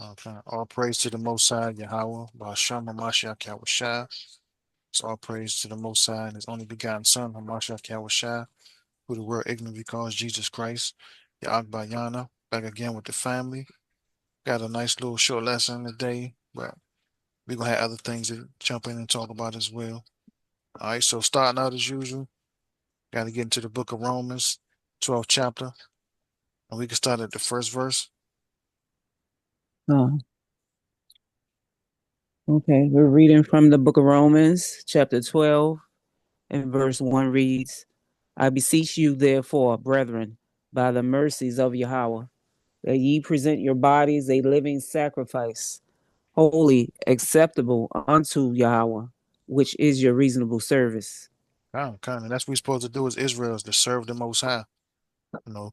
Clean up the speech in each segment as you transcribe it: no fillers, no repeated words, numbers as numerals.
Okay. All praise to the Most High, Yahweh, Ba'asham, Hamashiach, Yahushua. It's all praise to the Most High and His only begotten Son, Hamashiach, Yahushua, who the world ignorantly calls Jesus Christ, Yahweh, back again with the family. Got a nice little short lesson today, but we're going to have other things to jump in and talk about as well. All right, so starting out as usual, got to get into the book of Romans, 12th chapter, and we can start at the first verse. Uh, okay, we're reading from the book of Romans, chapter 12, and verse 1 reads, I beseech you, therefore, brethren, by the mercies of Yahweh, that ye present your bodies a living sacrifice, holy, acceptable unto Yahweh, which is your reasonable service. Kind of. That's what we're supposed to do as Israel's to serve the Most High. You know,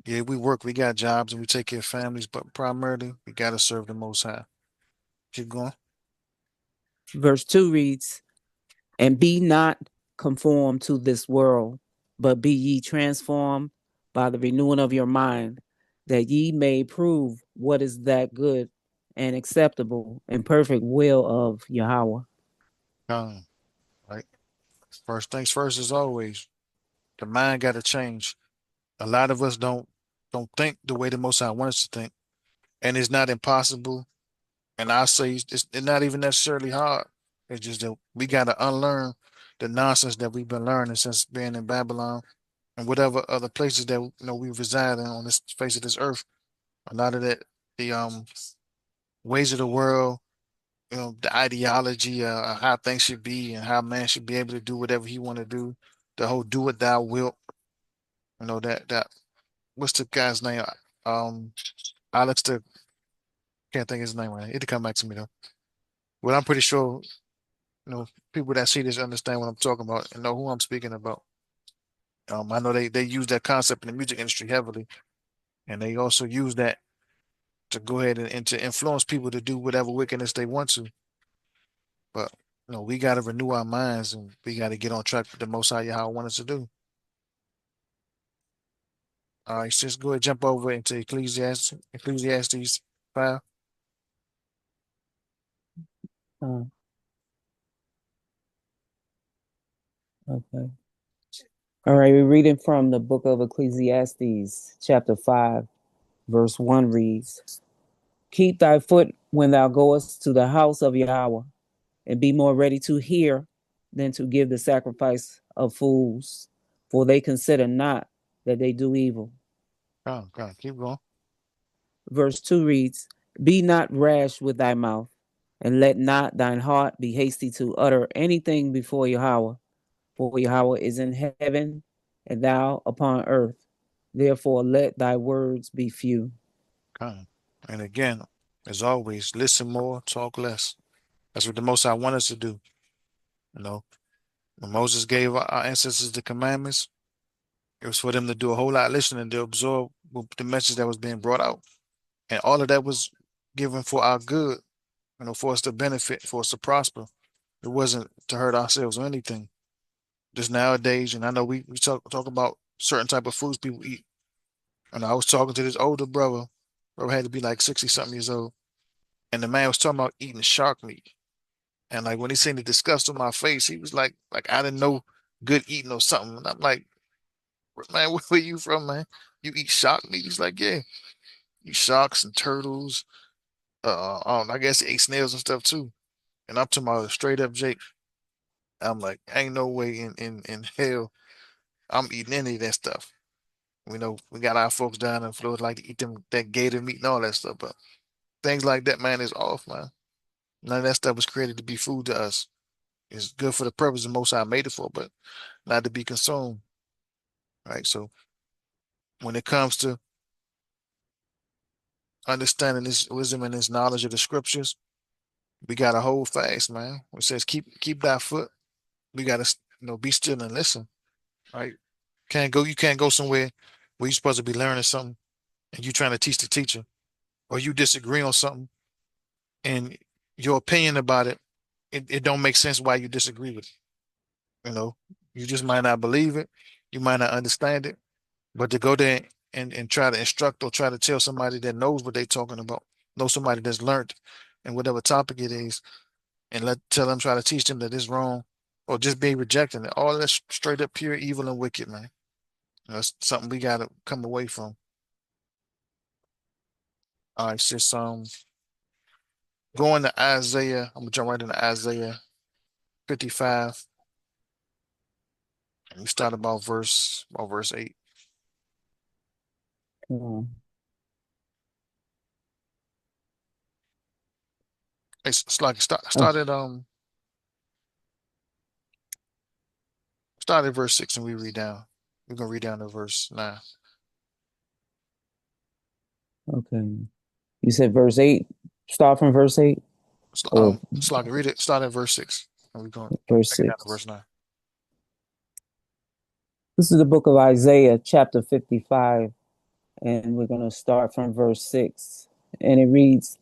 yeah, we work, we got jobs, and we take care of families, but primarily we got to serve the Most High. Keep going. Verse 2 reads, And be not conformed to this world, but be ye transformed by the renewing of your mind, that ye may prove what is that good and acceptable and perfect will of Yahweh. Right. First things first, as always, the mind got to change. A lot of us don't think the way the Most High wants us to think, and it's not impossible. And I say it's not even necessarily hard. It's just that we got to unlearn the nonsense that we've been learning since being in Babylon and whatever other places that we reside in on this face of this earth. A lot of that, the ways of the world, the ideology, how things should be, and how man should be able to do whatever he want to do. The whole "do what thou wilt," that what's the guy's name? Um, Alex, the can't think of his name right now. It'll come back to me though. Well, I'm pretty sure people that see this understand what I'm talking about and know who I'm speaking about. I know they use that concept in the music industry heavily, and they also use that to go ahead and to influence people to do whatever wickedness they want to. But we got to renew our minds and we got to get on track with the Most High Yahweh want us to do. All right, so just go ahead jump over into Ecclesiastes 5. Uh, okay. All right, we're reading from the book of Ecclesiastes, chapter 5, verse 1 reads, Keep thy foot when thou goest to the house of Yahweh, and be more ready to hear than to give the sacrifice of fools, for they consider not that they do evil. Come on, keep going. Verse 2 reads, Be not rash with thy mouth, and let not thine heart be hasty to utter anything before Yahweh, for Yahweh is in heaven, and thou upon earth. Therefore let thy words be few. Come. And again, as always, listen more, talk less. That's what the Most High want us to do. You know, when Moses gave our ancestors the commandments, it was for them to do a whole lot of listening to absorb the message that was being brought out. And all of that was given for our good, for us to benefit, for us to prosper. It wasn't to hurt ourselves or anything. Just nowadays, and I know we talk about certain type of foods people eat. And I was talking to this older brother, had to be like 60 something years old. And the man was talking about eating shark meat. And like when he seen the disgust on my face, he was like I didn't know good eating or something. And I'm like, man, where you from, man? You eat shark meat? He's like, yeah, eat sharks and turtles. I guess he ate snails and stuff too. And I'm talking about straight up Jake. I'm like, ain't no way in hell I'm eating any of that stuff. We know we got our folks down in Florida like to eat that gator meat and all that stuff, but things like that, man, is off, man. None of that stuff was created to be food to us. It's good for the purpose the Most High made it for, but not to be consumed. Right. So when it comes to understanding this wisdom and this knowledge of the scriptures, we gotta hold fast, man. It says keep that foot. We gotta be still and listen. Right. You can't go somewhere where you're supposed to be learning something and you trying to teach the teacher, or you disagree on something and your opinion about it don't make sense why you disagree with it. You know, you just might not believe it, you might not understand it, but to go there and try to instruct or try to tell somebody that knows what they're talking about, know somebody that's learned in whatever topic it is, and tell them, try to teach them that it's wrong, or just be rejecting it. All that's straight up pure evil and wicked, man. That's something we gotta come away from. All right, sis. Going to Isaiah. I'm gonna jump right into Isaiah 55. And we start about verse 8. Mm. It's like Oh, start at verse 6 and we read down. We're gonna read down to verse 9. okay. You said verse 8. Start from verse 8 or It's like read it. Start at verse 6, and we're gonna verse take it down to 6. verse 9. This is the book of Isaiah, chapter 55, and we're going to start from verse 6. And it reads,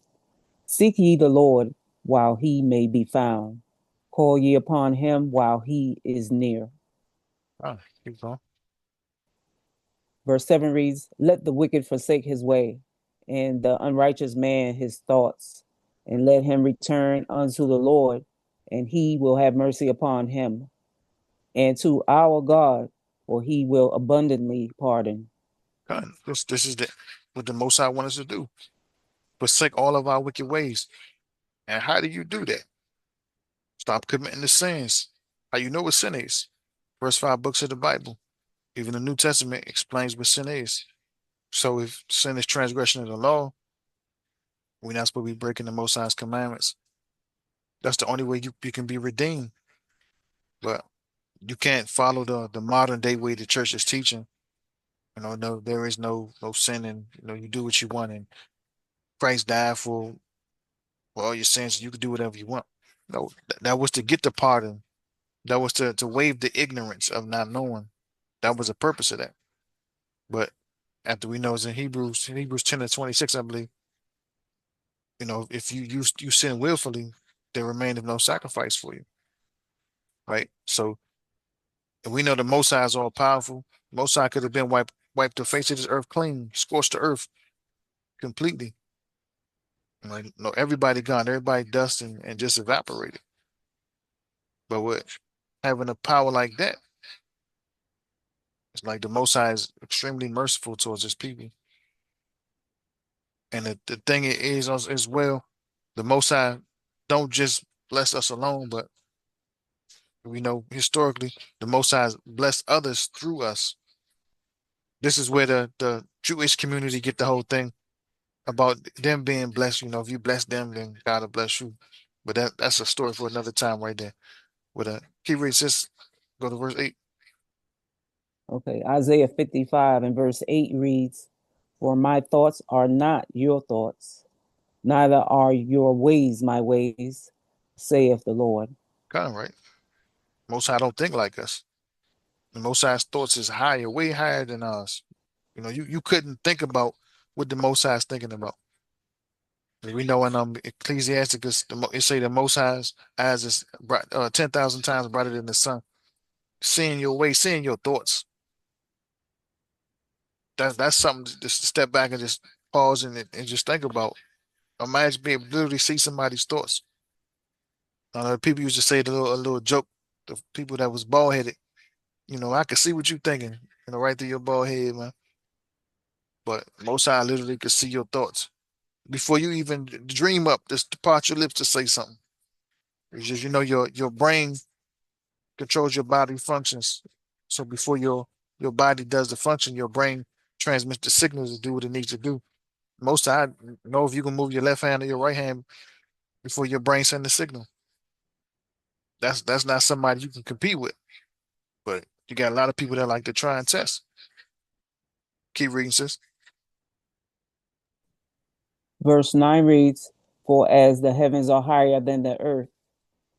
Seek ye the Lord while he may be found. Call ye upon him while he is near. Oh, keep going. Verse 7 reads, Let the wicked forsake his way, and the unrighteous man his thoughts, and let him return unto the Lord, and he will have mercy upon him, and to our God, for he will abundantly pardon. God, this is what the Most High wants us to do. Forsake all of our wicked ways. And how do you do that? Stop committing the sins. How you know what sin is? First 5 books of the Bible. Even the New Testament explains what sin is. So if sin is transgression of the law, we're not supposed to be breaking the Most High's commandments. That's the only way you can be redeemed. But you can't follow the modern day way the church is teaching. No, there is no sin, and you do what you want, and Christ died for all your sins. You can do whatever you want. No, that was to get the pardon. That was to waive the ignorance of not knowing. That was the purpose of that. But after we know it's in Hebrews 10:26, I believe, if you sin willfully, there remaineth no sacrifice for you. Right? So, and we know the Most High is all powerful. Most High could have been wiped the face of this earth clean, scorched the earth completely. Like, no, everybody gone, everybody dust and just evaporated. But with having a power like that, it's like the Most High is extremely merciful towards his people. And the thing is as well, the Most High don't just bless us alone, but we know historically the Most High has blessed others through us. This is where the Jewish community get the whole thing about them being blessed. If you bless them, then God will bless you. But that's a story for another time right there. With a key read, sis, go to verse 8. Okay, Isaiah 55 and verse 8 reads, For my thoughts are not your thoughts, neither are your ways my ways, saith the Lord. Kind of right. Most High don't think like us. The Most High's thoughts is higher, way higher than ours. You couldn't think about what the Most High is thinking about. We know in Ecclesiasticus, it say the Most High's eyes is 10,000 times brighter than the sun. Seeing your way, seeing your thoughts. That's something just to step back and just pause and just think about. Imagine being able to literally see somebody's thoughts. People used to say a little joke. The people that was bald headed, I could see what you're thinking, right through your bald head, man. But Most High literally could see your thoughts before you even dream up. Just to part your lips to say something. It's just your brain controls your body functions. So before your body does the function, your brain transmits the signals to do what it needs to do. Most I know if you can move your left hand or your right hand before your brain send the signal. That's not somebody you can compete with. But you got a lot of people that like to try and test. Keep reading, sis. Verse 9 reads, For as the heavens are higher than the earth,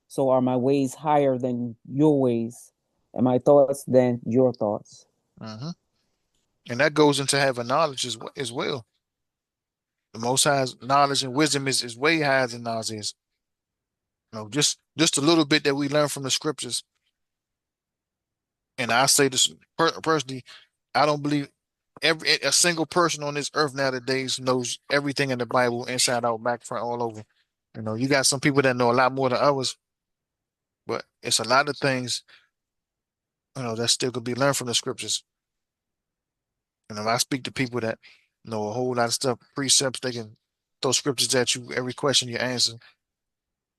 so are my ways higher than your ways, and my thoughts than your thoughts. Hmm. And that goes into having knowledge as well. The Most High's knowledge and wisdom is way higher than ours is. Just a little bit that we learn from the scriptures. And I say this personally, I don't believe. every a single person on this earth nowadays knows everything in the Bible inside out, back, front, all over. You got some people that know a lot more than others, but it's a lot of things, that still could be learned from the scriptures. I speak to people that know a whole lot of stuff, precepts, they can throw scriptures at you, every question you answer.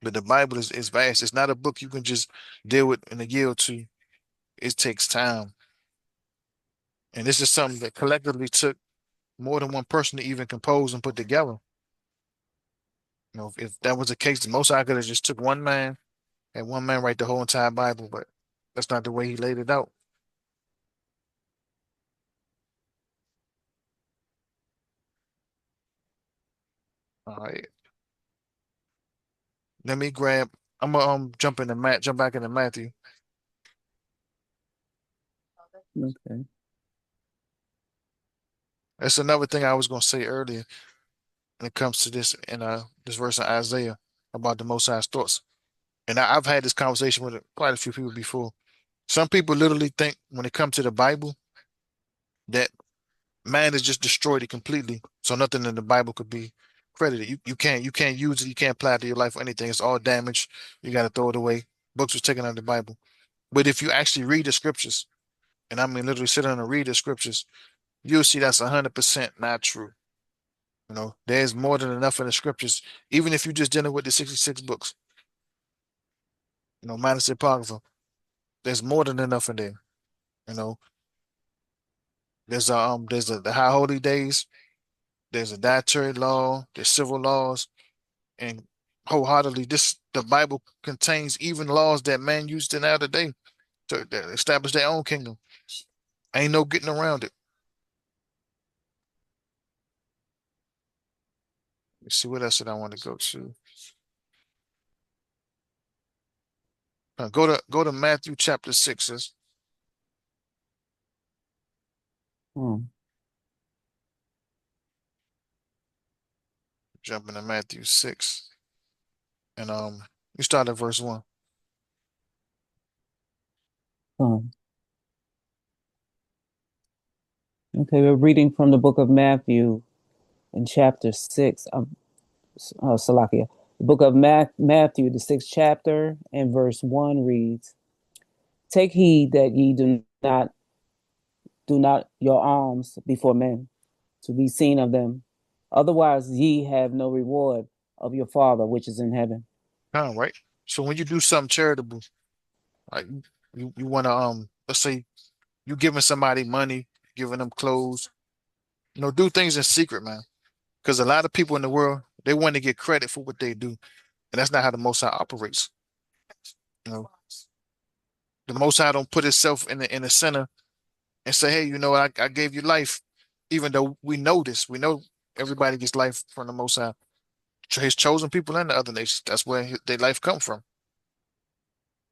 But the Bible is vast. It's not a book you can just deal with in a year or two. It takes time. And this is something that collectively took more than one person to even compose and put together. If that was the case, the most I could have just took one man and one man write the whole entire Bible, but that's not the way he laid it out. All right. Let me grab. I'm gonna jump back into Matthew. Okay. That's another thing I was gonna say earlier when it comes to this in this verse in Isaiah about the Most High's thoughts. And I've had this conversation with quite a few people before. Some people literally think when it comes to the Bible that man has just destroyed it completely, so nothing in the Bible could be credited. You can't use it. You can't apply it to your life or anything. It's all damaged. You got to throw it away. Books was taken out of the Bible. But if you actually read the scriptures, and I mean literally sit down and read the scriptures, you'll see that's 100% not true. There's more than enough in the scriptures, even if you're just dealing with the 66 books, minus the Apocrypha. There's more than enough in there. You know, there's the high holy days, there's a dietary law, there's civil laws, and wholeheartedly, the Bible contains even laws that man used in our day to establish their own kingdom. Ain't no getting around it. Let's see what else did I want to go to. Go to Matthew chapter 6. Hmm. Jump into Matthew 6. And you start at verse 1. Hmm. Okay, we're reading from the book of Matthew in chapter 6. Salakia. The book of Matthew, the 6th chapter, and verse 1 reads, Take heed that ye do not your alms before men, to be seen of them. Otherwise ye have no reward of your Father which is in heaven. Right. So when you do something charitable, like you want to let's say you giving somebody money, giving them clothes, do things in secret, man. Because a lot of people in the world, they want to get credit for what they do, and that's not how the Most High operates. You know, the Most High don't put itself in the center and say, "Hey, I gave you life," even though we know this. We know everybody gets life from the Most High. His chosen people and the other nations. That's where their life come from.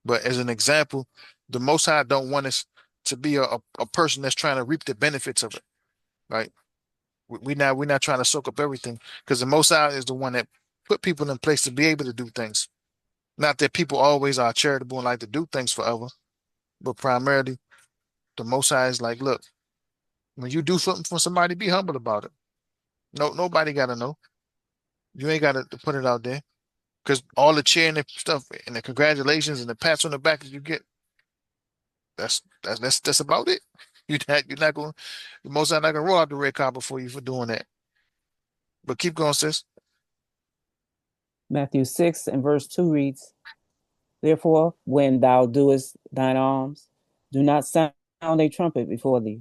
But as an example, the Most High don't want us to be a person that's trying to reap the benefits of it, right? We're not trying to soak up everything because the Most High is the one that put people in place to be able to do things. Not that people always are charitable and like to do things forever, but primarily the Most High is like, look, when you do something for somebody, be humble about it. No, nobody got to know. You ain't got to put it out there because all the cheering and stuff and the congratulations and the pats on the back that you get, that's about it. You're not going. The Most High not gonna roll out the red carpet for you for doing that. But keep going, sis. Matthew 6 and verse 2 reads, Therefore, when thou doest thine alms, do not sound a trumpet before thee,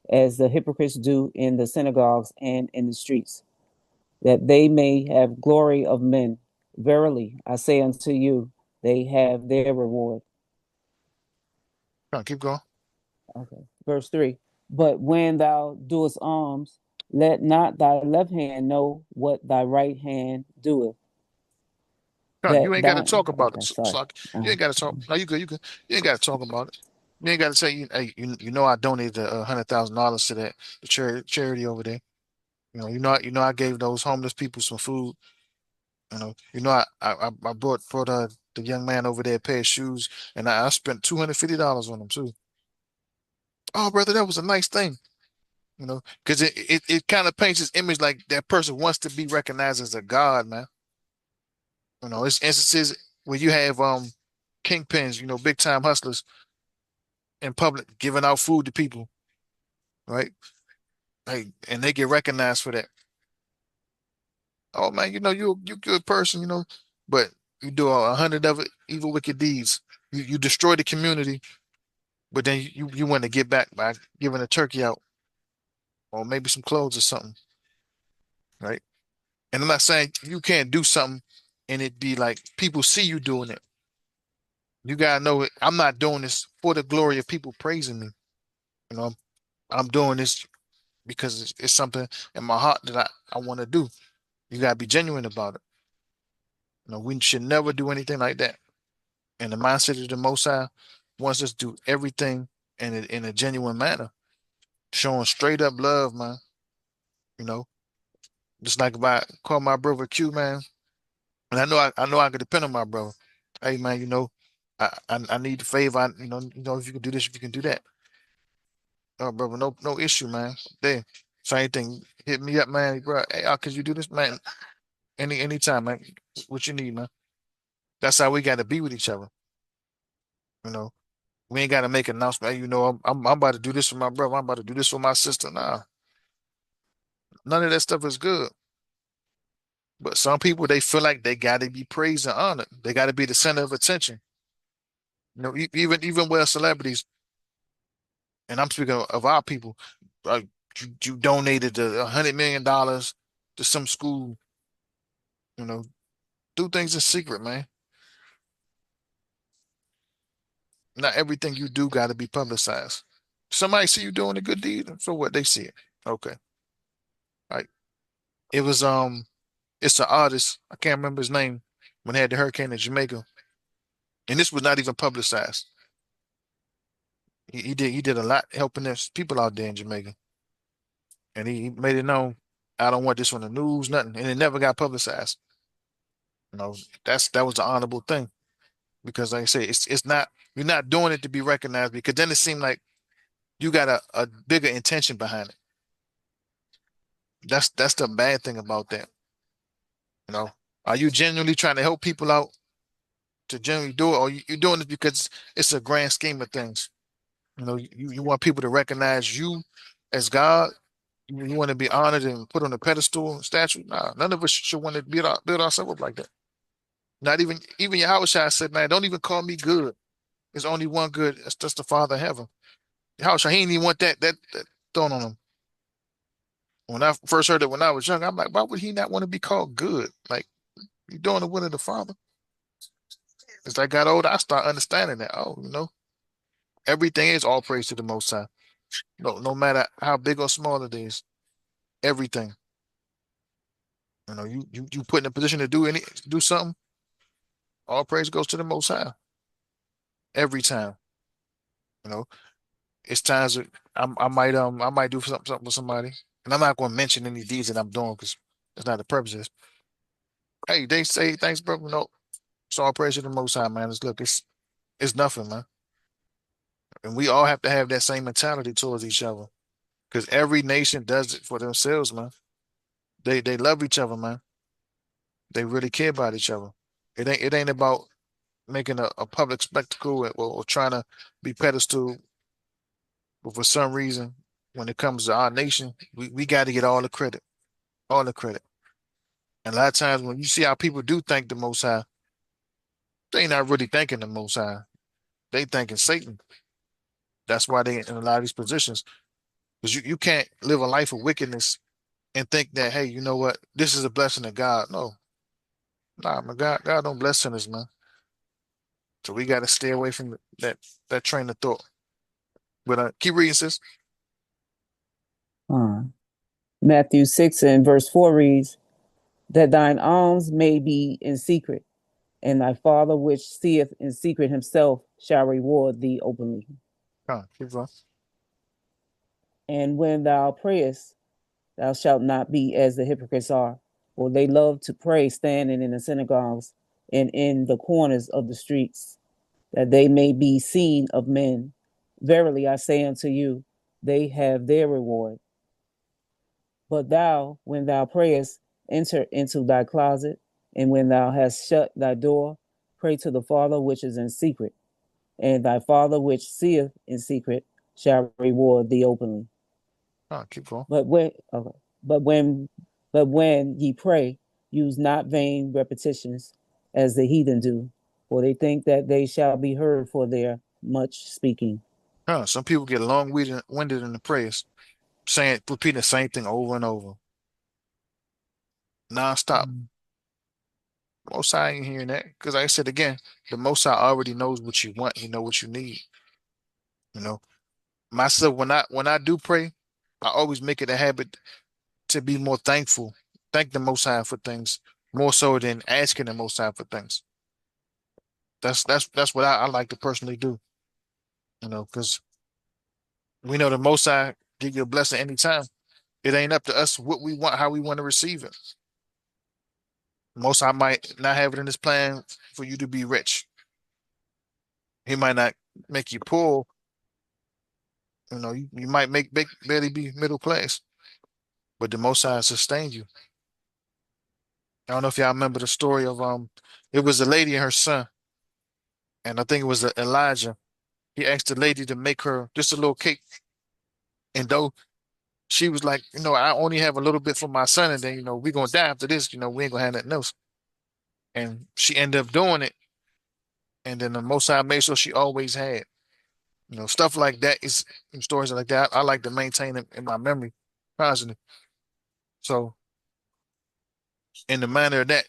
as the hypocrites do in the synagogues and in the streets, that they may have glory of men. Verily, I say unto you, they have their reward. Come on, keep going. Okay. Verse 3. But when thou doest alms, let not thy left hand know what thy right hand doeth, Come on, that you ain't got to thou. talk about it. Okay, So sorry. you Uh, ain't got to talk. No, you good. You good. You ain't got to talk about it. You ain't got to say, hey, I donated $100,000 to that the charity over there. I gave those homeless people some food. I brought the young man over there a pair of shoes, and I spent $250 on them too. Oh, brother, that was a nice thing. because it kind of paints this image like that person wants to be recognized as a god, man. It's instances where you have kingpins, big time hustlers in public giving out food to people, right? Like, and they get recognized for that. Oh man, you a good person, but you do 100 of it, evil, wicked deeds. You destroy the community, but then you want to get back by giving a turkey out or maybe some clothes or something, right? And I'm not saying you can't do something and it be like people see you doing it. You gotta know it. I'm not doing this for the glory of people praising me. You know, I'm doing this because it's something in my heart that I want to do. You gotta be genuine about it. We should never do anything like that. And the mindset of the Most High wants us to do everything in a genuine manner, showing straight up love, man. You know, just like if I call my brother Q, man, and I know I can depend on my brother. Hey, man, I need the favor. If you can do this, if you can do that. Oh, brother, no issue, man. There, same thing. Hit me up, man, bro. Hey, could you do this, man? Anytime, man. What you need, man. That's how we got to be with each other. You know, we ain't got to make an announcement. Hey, I'm about to do this for my brother. I'm about to do this for my sister. Nah, none of that stuff is good. But some people they feel like they got to be praised and honored. They got to be the center of attention. Even with celebrities, and I'm speaking of our people. Like you donated $100 million to some school. You know, do things in secret, man. Not everything you do got to be publicized. Somebody see you doing a good deed, so what? They see it. Okay, right. It was it's an artist. I can't remember his name when they had the hurricane in Jamaica, and this was not even publicized. He did a lot helping us people out there in Jamaica, and he made it known. I don't want this on the news, nothing, and it never got publicized. You know, that was the honorable thing because, like I say, it's not you're not doing it to be recognized because then it seemed like you got a bigger intention behind it. That's the bad thing about that. You know, are you genuinely trying to help people out to genuinely do it, or you doing it because it's a grand scheme of things? You want people to recognize you as God. You want to be honored and put on a pedestal statue. Nah, none of us should want to build ourselves up like that. Not even Yahushua said, man, don't even call me good. There's only one good. That's just the Father in heaven. Yahushua, he didn't even want that thrown on him. When I first heard it when I was young, I'm like, why would he not want to be called good? Like, you doing the will of the Father. As I got older, I start understanding that. Oh, everything is all praise to the Most High. No matter how big or small it is, everything. You put in a position to do something, all praise goes to the Most High every time. You know, it's times that I might do something with somebody, and I'm not going to mention any deeds that I'm doing because that's not the purpose. Hey, they say thanks, bro. No, it's all praise to the Most High, man. It's nothing, man. And we all have to have that same mentality towards each other because every nation does it for themselves, man. They love each other, man. They really care about each other. It ain't about making a public spectacle or trying to be pedestal. But for some reason, when it comes to our nation, we got to get all the credit. And a lot of times when you see how people do thank the Most High, they not really thanking the Most High. They thanking Satan. That's why they in a lot of these positions. Because you can't live a life of wickedness and think that, hey, you know what? This is a blessing of God. No, nah, man, God don't bless sinners, man. So we got to stay away from that train of thought. But keep reading, sis. Uh, Matthew 6 and verse 4 reads, that thine alms may be in secret, and thy Father which seeth in secret himself shall reward thee openly. Keep going. And when thou prayest, thou shalt not be as the hypocrites are, for they love to pray standing in the synagogues and in the corners of the streets, that they may be seen of men. Verily I say unto you, they have their reward. But thou, when thou prayest, enter into thy closet, and when thou hast shut thy door, pray to the Father which is in secret, and thy Father which seeth in secret shall reward thee openly. Keep going. But when okay, but when but when ye pray, use not vain repetitions as the heathen do, for they think that they shall be heard for their much speaking. Some people get long-winded in the prayers, saying, repeating the same thing over and over, non-stop. Mm. Most High ain't hearing that. Because like I said again, the Most High already knows what you want. He know what you need. You know, myself, when I do pray, I always make it a habit to be more thankful. Thank the Most High for things more so than asking the Most High for things. That's what I like to personally do. Because we know the Most High give you a blessing anytime. It ain't up to us what we want, how we want to receive it. Most High might not have it in his plan for you to be rich. He might not make you poor. You might barely be middle class, but the Most High sustained you. I don't know if y'all remember the story of it was a lady and her son, and I think it was Elijah. He asked the lady to make her just a little cake, and though she was like, I only have a little bit for my son, and then we're gonna die after this. We ain't gonna have nothing else. And she ended up doing it, and then the Most High made sure she always had. Stuff like that is stories like that. I like to maintain it in my memory constantly. So in the manner of that,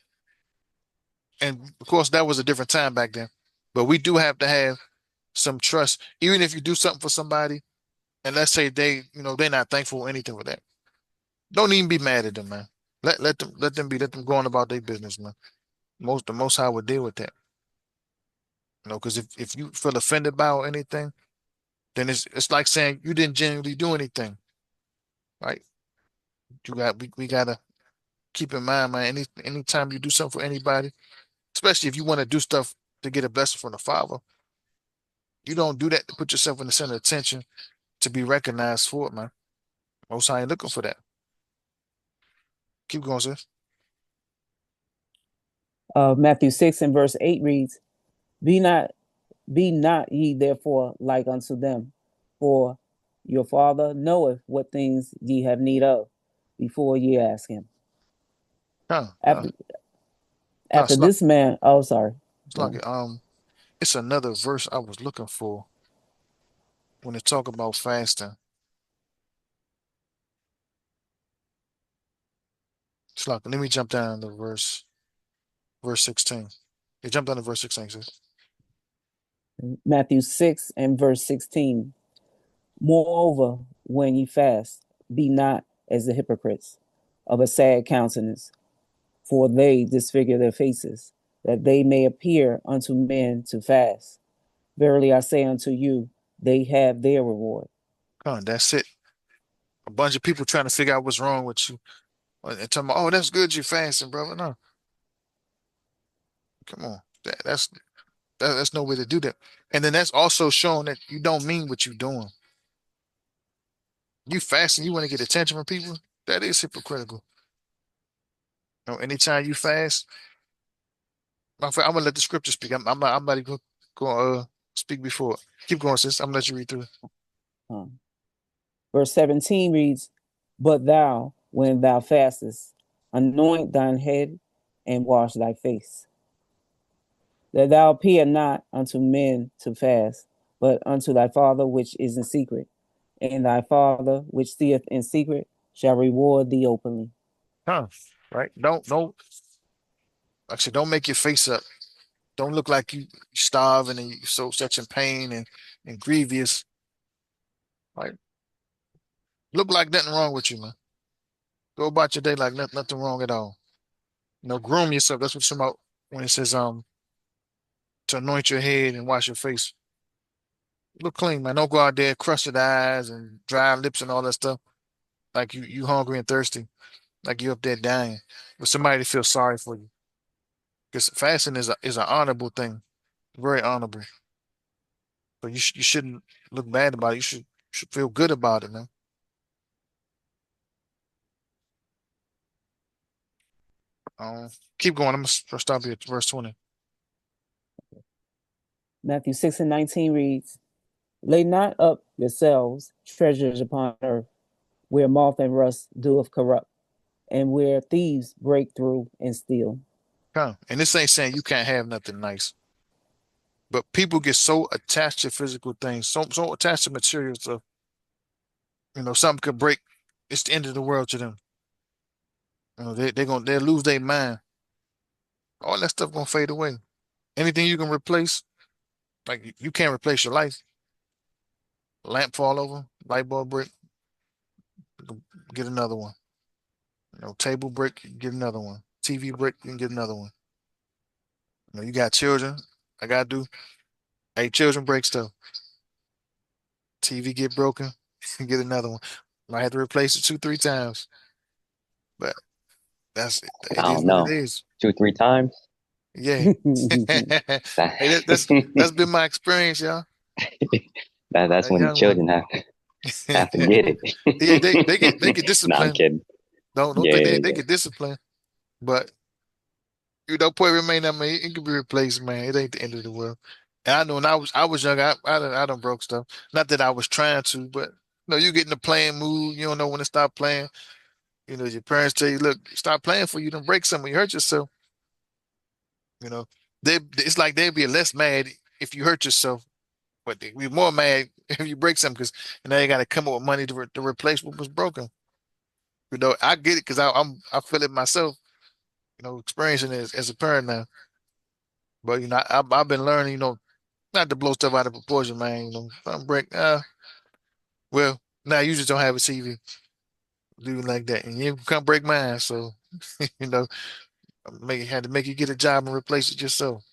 and of course that was a different time back then, but we do have to have some trust, even if you do something for somebody, and let's say they're not thankful or anything for that. Don't even be mad at them, man. Let them go on about their business, man. The Most High would deal with that, because if you feel offended by or anything, then it's like saying you didn't genuinely do anything, right? We gotta keep in mind, man. Anytime you do something for anybody, especially if you want to do stuff to get a blessing from the Father, you don't do that to put yourself in the center of attention to be recognized for it, man. Most High ain't looking for that. Keep going, sis. Matthew 6 and verse 8 reads, Be not be not ye therefore like unto them, for your Father knoweth what things ye have need of before ye ask him. Huh, After it's like this man, oh sorry. it's Go like it's another verse I was looking for when they talk about fasting. It's like let me jump down to verse 16. You jump down to verse 16, sis. Matthew 6 and verse 16. Moreover, when ye fast, be not as the hypocrites of a sad countenance, for they disfigure their faces, that they may appear unto men to fast. Verily I say unto you, they have their reward. That's it. A bunch of people trying to figure out what's wrong with you and tell me, oh, that's good you're fasting, brother. No, come on. That's no way to do that. And then that's also showing that you don't mean what you're doing. You fasting, you want to get attention from people. That is hypocritical. Anytime you fast, I'm gonna let the scripture speak. I'm not even gonna speak before. Keep going, sis. I'm gonna let you read through it. Um, Verse 17 reads, But thou, when thou fastest, anoint thine head and wash thy face, that thou appear not unto men to fast, but unto thy Father which is in secret. And thy Father which seeth in secret shall reward thee openly. Huh? Right? Don't actually don't make your face up. Don't look like you starving and you're so such in pain and grievous. Right? Look like nothing wrong with you, man. Go about your day like nothing wrong at all. Groom yourself. That's what it's about when it says to anoint your head and wash your face. Look clean, man. Don't go out there crusted eyes and dry lips and all that stuff. Like you hungry and thirsty. Like you up there dying. But somebody to feel sorry for you. Because fasting is an honorable thing. Very honorable. But you shouldn't look bad about it. You should feel good about it, man. Um, keep going. I'm gonna stop you at verse 20. Matthew 6 and 19 reads, Lay not up yourselves treasures upon earth, where moth and rust doeth corrupt, and where thieves break through and steal. Come. And this ain't saying you can't have nothing nice, but people get so attached to physical things, so attached to material stuff. Something could break. It's the end of the world to them. They'll lose their mind. All that stuff gonna fade away. Anything you can replace, like you can't replace your life. Lamp fall over, light bulb break, get another one. Table brick, get another one. TV brick, you can get another one. You got children. I gotta do. Hey, children break stuff. TV get broken, get another one. Might have to replace it two, three times. But I it is don't what it know, is. 2, 3 times. Yeah. Hey, That, that's been my experience, y'all. that's A when the young one. children have to get Yeah, they get it. No, I'm disciplined. kidding. Don't think Yeah, they yeah. get disciplined. But point remain. I mean, it can be replaced, man. It ain't the end of the world. And I know when I was young, I done broke stuff. Not that I was trying to, but you get in the playing mood. You don't know when to stop playing. Your parents tell you, look, stop playing for you, don't break something, you hurt yourself. You know, it's like they'd be less mad if you hurt yourself, but they'd be more mad if you break something because now you got to come up with money to replace what was broken. I get it because I feel it myself. Experiencing it as a parent now. But I've been learning, not to blow stuff out of proportion, man. If I'm break, well, now you just don't have a TV, do it like that, and you can't break mine. So, you know, had to make you get a job and replace it yourself.